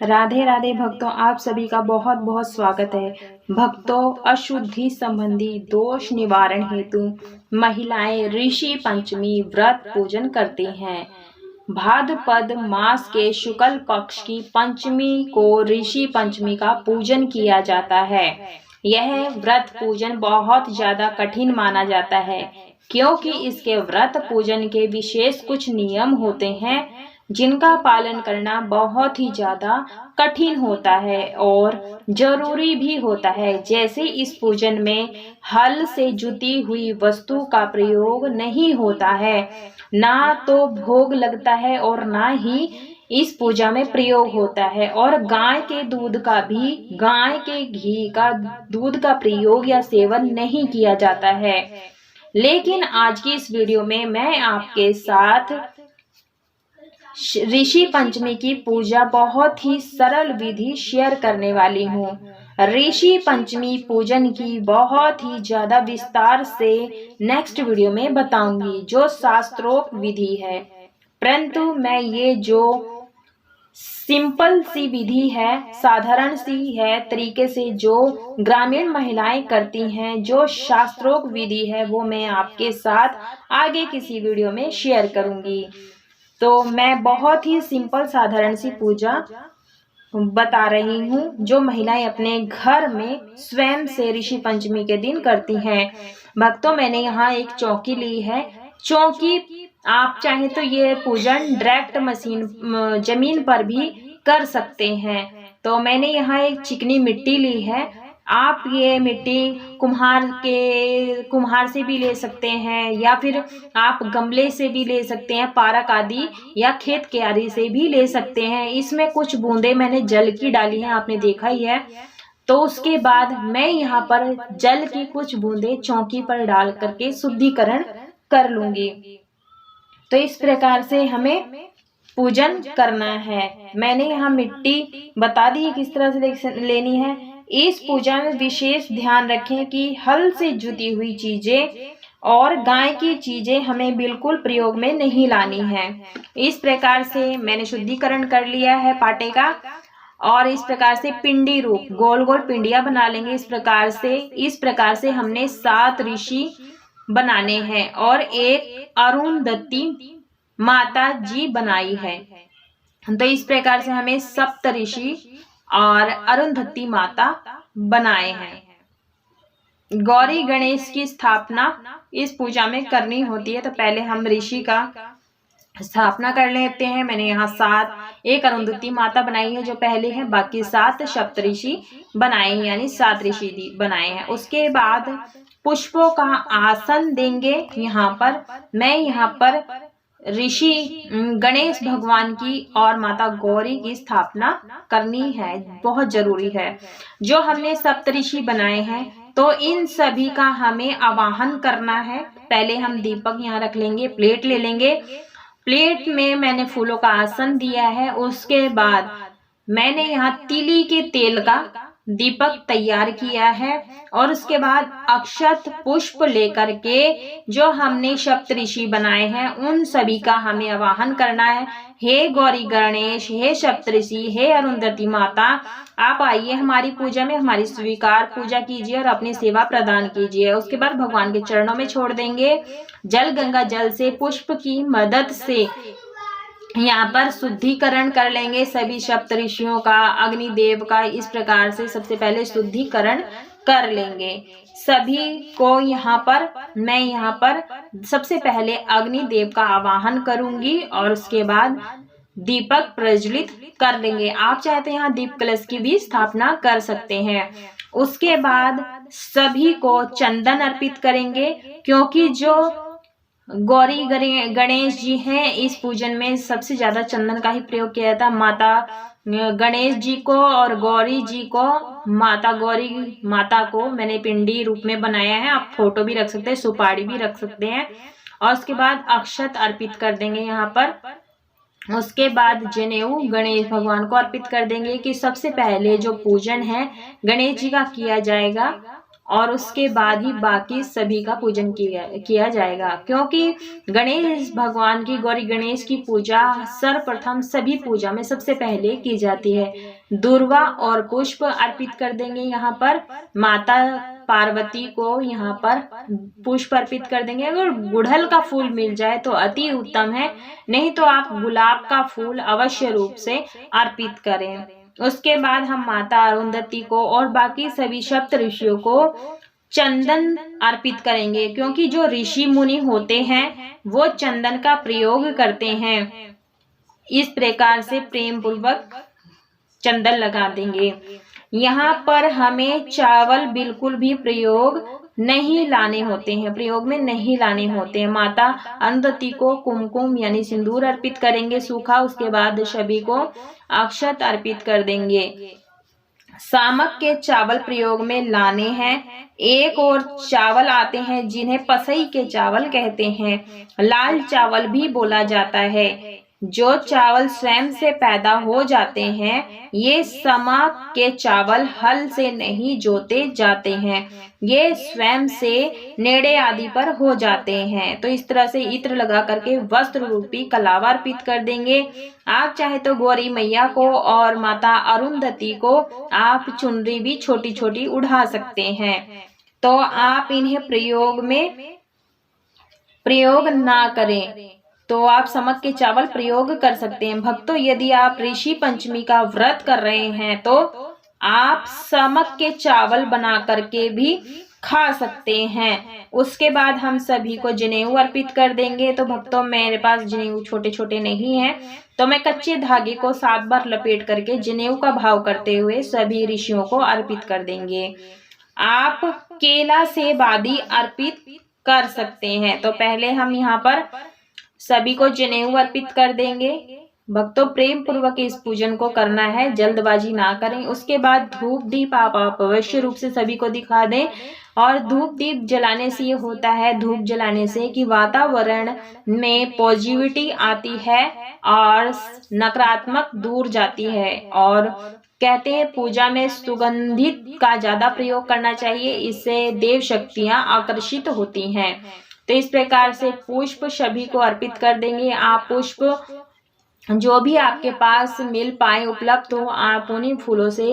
राधे राधे भक्तों, आप सभी का बहुत बहुत स्वागत है। भक्तों, अशुद्धि संबंधी दोष निवारण हेतु महिलाएं ऋषि पंचमी व्रत पूजन करती हैं। भाद्रपद मास के शुक्ल पक्ष की पंचमी को ऋषि पंचमी का पूजन किया जाता है। यह व्रत पूजन बहुत ज्यादा कठिन माना जाता है, क्योंकि इसके व्रत पूजन के विशेष कुछ नियम होते हैं जिनका पालन करना बहुत ही ज्यादा कठिन होता है और जरूरी भी होता है। जैसे इस पूजन में हल से जुती हुई वस्तु का प्रयोग नहीं होता है, ना तो भोग लगता है और ना ही इस पूजा में प्रयोग होता है। और गाय के दूध का भी, गाय के घी का दूध का प्रयोग या सेवन नहीं किया जाता है। लेकिन आज की इस वीडियो में मैं आपके साथ ऋषि पंचमी की पूजा बहुत ही सरल विधि शेयर करने वाली हूँ। ऋषि पंचमी पूजन की बहुत ही ज्यादा विस्तार से नेक्स्ट वीडियो में बताऊंगी, जो शास्त्रोक्त विधि है। परंतु मैं ये जो सिंपल सी विधि है, साधारण सी है तरीके से, जो ग्रामीण महिलाएं करती हैं, जो शास्त्रोक्त विधि है, वो मैं आपके साथ आगे किसी वीडियो में शेयर करूंगी। तो मैं बहुत ही सिंपल साधारण सी पूजा बता रही हूँ, जो महिलाएं अपने घर में स्वयं से ऋषि पंचमी के दिन करती हैं। भक्तों, मैंने यहाँ एक चौकी ली है। चौकी आप चाहे तो ये पूजन डायरेक्ट जमीन पर भी कर सकते हैं। तो मैंने यहाँ एक चिकनी मिट्टी ली है। आप ये मिट्टी कुम्हार से भी ले सकते हैं, या फिर आप गमले से भी ले सकते हैं, पारक आदि या खेत क्यारी से भी ले सकते हैं। इसमें कुछ बूंदे मैंने जल की डाली हैं, आपने देखा ही है। तो उसके बाद मैं यहाँ पर जल की कुछ बूंदे चौकी पर डाल करके शुद्धिकरण कर लूंगी। तो इस प्रकार से हमें पूजन करना है। मैंने यहाँ मिट्टी बता दी किस तरह से लेनी है। इस पूजा में विशेष ध्यान रखें कि हल से जुती हुई चीजें और गाय की चीजें हमें बिल्कुल प्रयोग में नहीं लानी है। इस प्रकार से मैंने शुद्धिकरण कर लिया है पाटे का, और इस प्रकार से पिंडी रूप गोल गोल पिंडियां बना लेंगे। इस प्रकार से हमने 7 ऋषि बनाने हैं और एक अरुंधति माता जी बनाई है। तो इस प्रकार से हमें सप्त ऋषि और अरुंधति माता बनाए हैं। गौरी गणेश की स्थापना इस पूजा में करनी होती है, तो पहले हम ऋषि का स्थापना कर लेते हैं। मैंने यहाँ एक अरुंधति माता बनाई है जो पहले है, बाकी 7 सप्तऋषि बनाए हैं, यानी 7 ऋषि बनाए हैं। उसके बाद पुष्पों का आसन देंगे। मैं यहाँ पर ऋषि गणेश भगवान की और माता गौरी की स्थापना करनी है, बहुत जरूरी है। जो हमने सप्तऋषि बनाए हैं, तो इन सभी का हमें आवाहन करना है। पहले हम दीपक यहाँ रख लेंगे, प्लेट ले लेंगे। प्लेट में मैंने फूलों का आसन दिया है। उसके बाद मैंने यहाँ तिली के तेल का दीपक तैयार किया है, और उसके बाद अक्षत पुष्प लेकर के जो हमने सप्तऋषि बनाए हैं उन सभी का हमें आवाहन करना है। हे गौरी गणेश, हे सप्तऋषि, हे अरुंधति माता, आप आइए हमारी पूजा में, हमारी स्वीकार पूजा कीजिए और अपनी सेवा प्रदान कीजिए। उसके बाद भगवान के चरणों में छोड़ देंगे। जल गंगा जल से पुष्प की मदद से यहाँ पर शुद्धिकरण कर लेंगे सभी सप्तऋषियों का, अग्निदेव का। इस प्रकार से सबसे पहले शुद्धिकरण कर लेंगे सभी को। मैं यहाँ पर सबसे पहले अग्निदेव का आवाहन करूंगी और उसके बाद दीपक प्रज्वलित कर लेंगे। आप चाहे तो यहाँ दीप कलश की भी स्थापना कर सकते हैं। उसके बाद सभी को चंदन अर्पित करेंगे, क्योंकि जो गौरी गणेश जी हैं, इस पूजन में सबसे ज्यादा चंदन का ही प्रयोग किया जाता है। माता गणेश जी को और गौरी जी को, माता गौरी माता को मैंने पिंडी रूप में बनाया है। आप फोटो भी रख सकते हैं, सुपारी भी रख सकते हैं। और उसके बाद अक्षत अर्पित कर देंगे यहाँ पर। उसके बाद जनेऊ गणेश भगवान को अर्पित कर देंगे कि सबसे पहले जो पूजन है गणेश जी का किया जाएगा। और उसके बाद ही बाकी सभी का पूजन किया जाएगा, क्योंकि गणेश भगवान की, गौरी गणेश की पूजा सर्वप्रथम सभी पूजा में सबसे पहले की जाती है। दूर्वा और पुष्प अर्पित कर देंगे यहाँ पर, माता पार्वती को यहाँ पर पुष्प अर्पित कर देंगे। अगर गुड़हल का फूल मिल जाए तो अति उत्तम है, नहीं तो आप गुलाब का फूल अवश्य रूप से अर्पित करें। उसके बाद हम माता अरुंधति को और बाकी सभी सप्त ऋषियों को चंदन अर्पित करेंगे, क्योंकि जो ऋषि मुनि होते हैं वो चंदन का प्रयोग करते हैं। इस प्रकार से प्रेम पूर्वक चंदन लगा देंगे। यहाँ पर हमें चावल बिल्कुल भी प्रयोग नहीं लाने होते हैं, प्रयोग में नहीं लाने होते हैं। माता अरुंधति को कुमकुम यानी सिंदूर अर्पित करेंगे सूखा, उसके बाद सभी को अक्षत अर्पित कर देंगे। सामक के चावल प्रयोग में लाने हैं। एक और चावल आते हैं जिन्हें पसई के चावल कहते हैं, लाल चावल भी बोला जाता है। जो चावल स्वयं से पैदा हो जाते हैं, ये समा के चावल हल से नहीं जोते जाते हैं, ये स्वयं से नेड़े आदि पर हो जाते हैं। तो इस तरह से इत्र लगा करके वस्त्र रूपी कलावा अर्पित कर देंगे। आप चाहे तो गौरी मैया को और माता अरुंधति को आप चुनरी भी छोटी छोटी उड़ा सकते हैं। तो आप इन्हें प्रयोग ना करें, तो आप समक के चावल प्रयोग कर सकते हैं। भक्तों, यदि आप ऋषि पंचमी का व्रत कर रहे हैं तो आप समक के चावल बना करके भी खा सकते हैं। उसके बाद हम सभी को जनेऊ अर्पित कर देंगे। तो भक्तों, मेरे पास जनेऊ छोटे छोटे नहीं है, तो मैं कच्चे धागे को 7 बार लपेट करके जनेऊ का भाव करते हुए सभी ऋषियों को अर्पित कर देंगे। आप केला सेब आदि अर्पित कर सकते हैं। तो पहले हम यहाँ पर सभी को जनेऊ अर्पित कर देंगे। भक्तों, प्रेम पूर्वक इस पूजन को करना है, जल्दबाजी ना करें। उसके बाद धूप दीप आप अवश्य रूप से सभी को दिखा दें। और धूप दीप जलाने से ये होता है, धूप जलाने से कि वातावरण में पॉजिटिविटी आती है और नकारात्मक दूर जाती है। और कहते हैं पूजा में सुगंधित का ज्यादा प्रयोग करना चाहिए, इससे देव शक्तियां आकर्षित होती हैं। तो इस प्रकार से पुष्प सभी को अर्पित कर देंगे। आप पुष्प जो भी आपके पास मिल पाए, उपलब्ध हो, आप उन्हीं फूलों से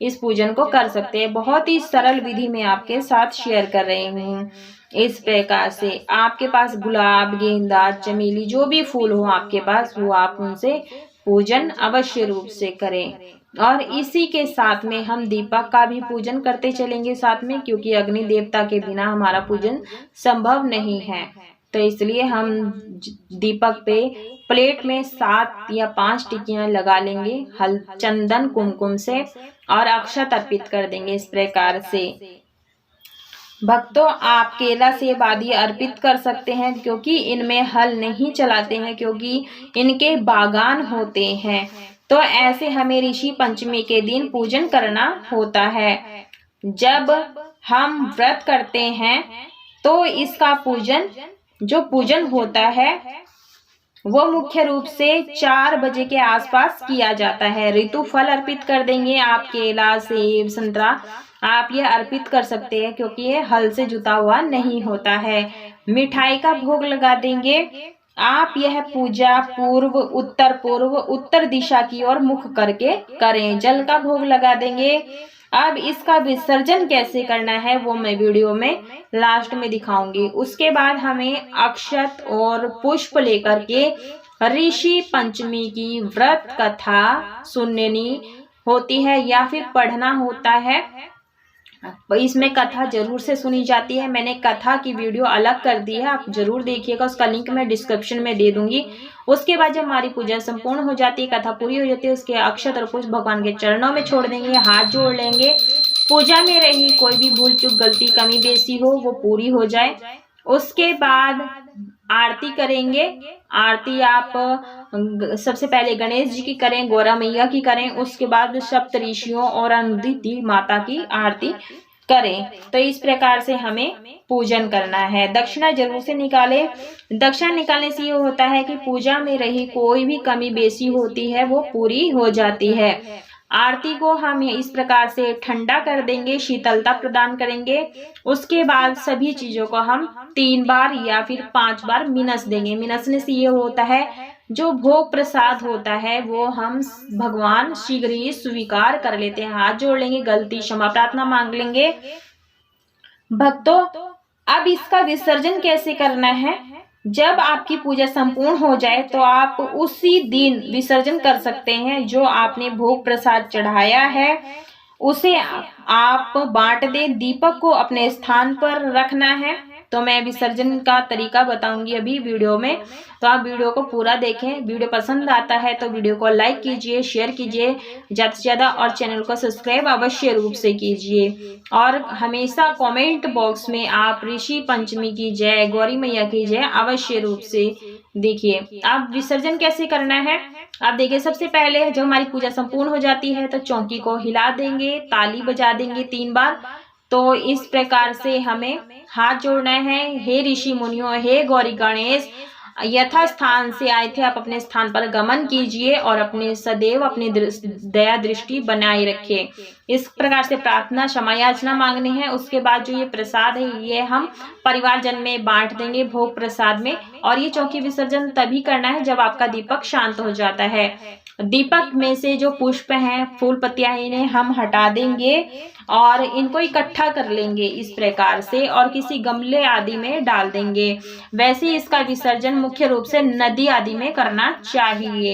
इस पूजन को कर सकते हैं। बहुत ही सरल विधि में आपके साथ शेयर कर रही हूँ। इस प्रकार से आपके पास गुलाब, गेंदा, चमेली जो भी फूल हो आपके पास, वो आप उनसे पूजन अवश्य रूप से करें। और इसी के साथ में हम दीपक का भी पूजन करते चलेंगे साथ में, क्योंकि अग्नि देवता के बिना हमारा पूजन संभव नहीं है। तो इसलिए हम दीपक पे प्लेट में 7 या 5 टिक्कियां लगा लेंगे हल चंदन कुमकुम से और अक्षत अर्पित कर देंगे। इस प्रकार से भक्तों, आप केला सेब आदि अर्पित कर सकते हैं, क्योंकि इनमें हल नहीं चलाते हैं, क्योंकि इनके बागान होते हैं। तो ऐसे हमें ऋषि पंचमी के दिन पूजन करना होता है। जब हम व्रत करते हैं तो इसका पूजन होता है वो मुख्य रूप से 4 बजे के आसपास किया जाता है। ऋतु फल अर्पित कर देंगे। आप केला, सेब, संतरा आप ये अर्पित कर सकते हैं, क्योंकि ये हल से जुता हुआ नहीं होता है। मिठाई का भोग लगा देंगे। आप यह पूजा उत्तर दिशा की ओर मुख करके करें। जल का भोग लगा देंगे। अब इसका विसर्जन कैसे करना है वो मैं वीडियो में लास्ट में दिखाऊंगी। उसके बाद हमें अक्षत और पुष्प लेकर के ऋषि पंचमी की व्रत कथा सुननी होती है या फिर पढ़ना होता है। इसमें कथा जरूर से सुनी जाती है। मैंने कथा की वीडियो अलग कर दी है, आप जरूर देखिएगा, उसका लिंक मैं डिस्क्रिप्शन में दे दूंगी। उसके बाद जब हमारी पूजा संपूर्ण हो जाती है, कथा पूरी हो जाती है, उसके अक्षत और पुष्प भगवान के चरणों में छोड़ देंगे, हाथ जोड़ लेंगे। पूजा में रही कोई भी भूल चूक, गलती, कमी बेसी हो वो पूरी हो जाए। उसके बाद आरती करेंगे। आरती आप सबसे पहले गणेश जी की करें, गौरा मैया की करें, उसके बाद सप्त ऋषियों और अरुंधति माता की आरती करें। तो इस प्रकार से हमें पूजन करना है। दक्षिणा जरूर से निकालें। दक्षिणा निकालने से ये होता है कि पूजा में रही कोई भी कमी बेसी होती है वो पूरी हो जाती है। आरती को हम इस प्रकार से ठंडा कर देंगे, शीतलता प्रदान करेंगे। उसके बाद सभी चीजों को हम 3 बार या फिर 5 बार मिनस देंगे। मिनसने से ये होता है जो भोग प्रसाद होता है वो हम भगवान शीघ्र ही स्वीकार कर लेते हैं। हाथ जोड़ लेंगे, गलती क्षमा प्रार्थना मांग लेंगे। भक्तों, अब इसका विसर्जन कैसे करना है? जब आपकी पूजा संपूर्ण हो जाए तो आप उसी दिन विसर्जन कर सकते हैं। जो आपने भोग प्रसाद चढ़ाया है उसे आप बांट दें। दीपक को अपने स्थान पर रखना है। तो मैं विसर्जन का तरीका बताऊंगी अभी वीडियो में, तो आप वीडियो को पूरा देखें। वीडियो पसंद आता है तो वीडियो को लाइक कीजिए, शेयर कीजिए ज़्यादा से ज़्यादा, और चैनल को सब्सक्राइब अवश्य रूप से कीजिए। और हमेशा कमेंट बॉक्स में आप ऋषि पंचमी की जय, गौरी मैया की जय अवश्य रूप से देखिए। अब विसर्जन कैसे करना है आप देखिए। सबसे पहले जब हमारी पूजा संपूर्ण हो जाती है तो चौकी को हिला देंगे, ताली बजा देंगे 3 बार। तो इस प्रकार से हमें हाथ जोड़ना है। हे ऋषि मुनियों, हे गौरी गणेश, यथा स्थान से आए थे आप अपने स्थान पर गमन कीजिए और अपने सदैव अपनी दया दृष्टि बनाए रखिए। इस प्रकार से प्रार्थना क्षमा याचना मांगनी है। उसके बाद जो ये प्रसाद है ये हम परिवारजन में बांट देंगे भोग प्रसाद में। और ये चौकी विसर्जन तभी करना है जब आपका दीपक शांत हो जाता है। दीपक में से जो पुष्प हैं, फूल पत्तियां, इन्हें हम हटा देंगे और इनको इकट्ठा कर लेंगे इस प्रकार से और किसी गमले आदि में डाल देंगे। वैसे इसका विसर्जन मुख्य रूप से नदी आदि में करना चाहिए।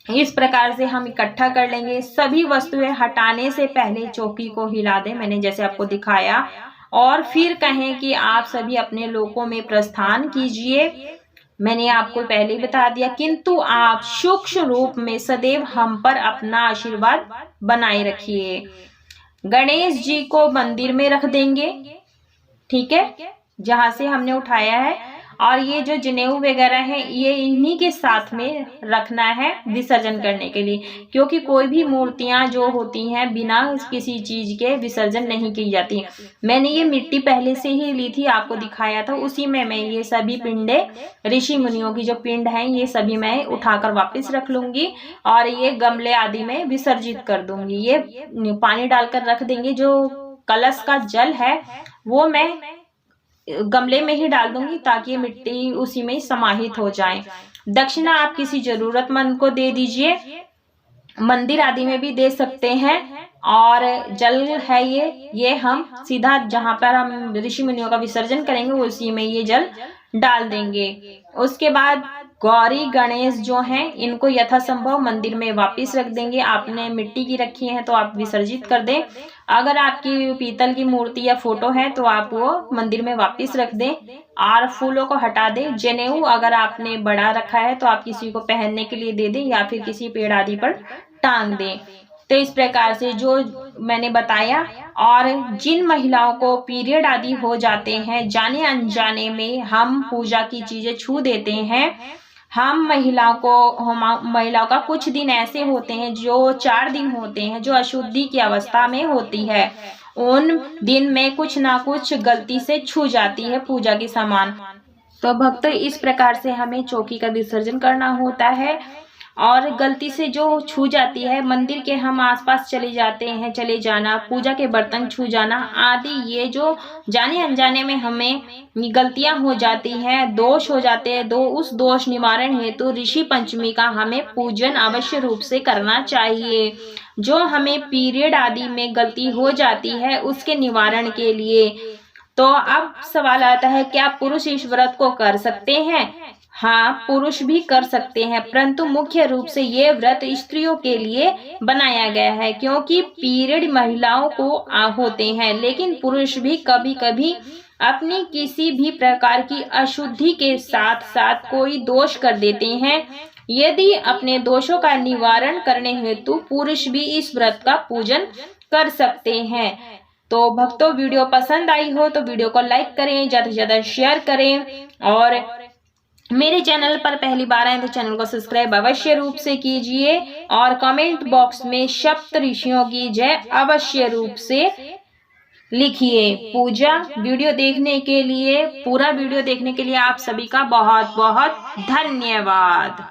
इस प्रकार से हम इकट्ठा कर लेंगे। सभी वस्तुएं हटाने से पहले चौकी को हिला दें, मैंने जैसे आपको दिखाया, और फिर कहें कि आप सभी अपने लोकों में प्रस्थान कीजिए। मैंने आपको पहले ही बता दिया, किंतु आप सूक्ष्म रूप में सदैव हम पर अपना आशीर्वाद बनाए रखिए। गणेश जी को मंदिर में रख देंगे, ठीक है, जहां से हमने उठाया है। और ये जो जनेऊ वगैरह है ये इन्हीं के साथ में रखना है विसर्जन करने के लिए, क्योंकि कोई भी मूर्तियां जो होती हैं बिना किसी चीज के विसर्जन नहीं की जाती। मैंने ये मिट्टी पहले से ही ली थी, आपको दिखाया था, उसी में मैं ये सभी पिंडे ऋषि मुनियों की जो पिंड हैं ये सभी मैं उठाकर वापस रख लूंगी और ये गमले आदि में विसर्जित कर दूंगी। ये पानी डालकर रख देंगे। जो कलश का जल है वो मैं गमले में ही डाल दूंगी ताकि मिट्टी उसी में समाहित हो जाए। दक्षिणा आप किसी जरूरतमंद को दे दीजिए, मंदिर आदि में भी दे सकते हैं। और जल है ये हम सीधा जहां पर हम ऋषि मुनियों का विसर्जन करेंगे उसी में ये जल डाल देंगे। उसके बाद गौरी गणेश जो हैं इनको यथासंभव मंदिर में वापस रख देंगे। आपने मिट्टी की रखी है तो आप विसर्जित कर दें। अगर आपकी पीतल की मूर्ति या फोटो है तो आप वो मंदिर में वापस रख दें और फूलों को हटा दें। जनेऊ अगर आपने बड़ा रखा है तो आप किसी को पहनने के लिए दे दें या फिर किसी पेड़ आदि पर टांग दें। तो इस प्रकार से जो मैंने बताया। और जिन महिलाओं को पीरियड आदि हो जाते हैं, जाने अनजाने में हम पूजा की चीजें छू देते हैं। हम महिलाओं का कुछ दिन ऐसे होते हैं जो 4 दिन होते हैं जो अशुद्धि की अवस्था में होती है। उन दिन में कुछ ना कुछ गलती से छू जाती है पूजा के सामान। तो भक्त इस प्रकार से हमें चौकी का विसर्जन करना होता है। और गलती से जो छू जाती है, मंदिर के हम आसपास चले जाते हैं, चले जाना, पूजा के बर्तन छू जाना आदि, ये जो जाने अनजाने में हमें गलतियां हो जाती हैं, दोष हो जाते हैं, उस दोष निवारण हेतु ऋषि पंचमी का हमें पूजन अवश्य रूप से करना चाहिए। जो हमें पीरियड आदि में गलती हो जाती है उसके निवारण के लिए। तो अब सवाल आता है, क्या पुरुष इस व्रत को कर सकते हैं? हाँ, पुरुष भी कर सकते हैं, परंतु मुख्य रूप से ये व्रत स्त्रियों के लिए बनाया गया है, क्योंकि पीरियड महिलाओं को होते हैं। लेकिन पुरुष भी कभी कभी अपनी किसी भी प्रकार की अशुद्धि के साथ साथ कोई दोष कर देते हैं। यदि अपने दोषों का निवारण करने हेतु पुरुष भी इस व्रत का पूजन कर सकते हैं। तो भक्तों, वीडियो पसंद आई हो तो वीडियो को लाइक करें, ज्यादा से ज्यादा शेयर करें। और मेरे चैनल पर पहली बार आए तो चैनल को सब्सक्राइब अवश्य रूप से कीजिए। और कमेंट बॉक्स में सप्त ऋषियों की जय अवश्य रूप से लिखिए। पूरा वीडियो देखने के लिए आप सभी का बहुत बहुत धन्यवाद।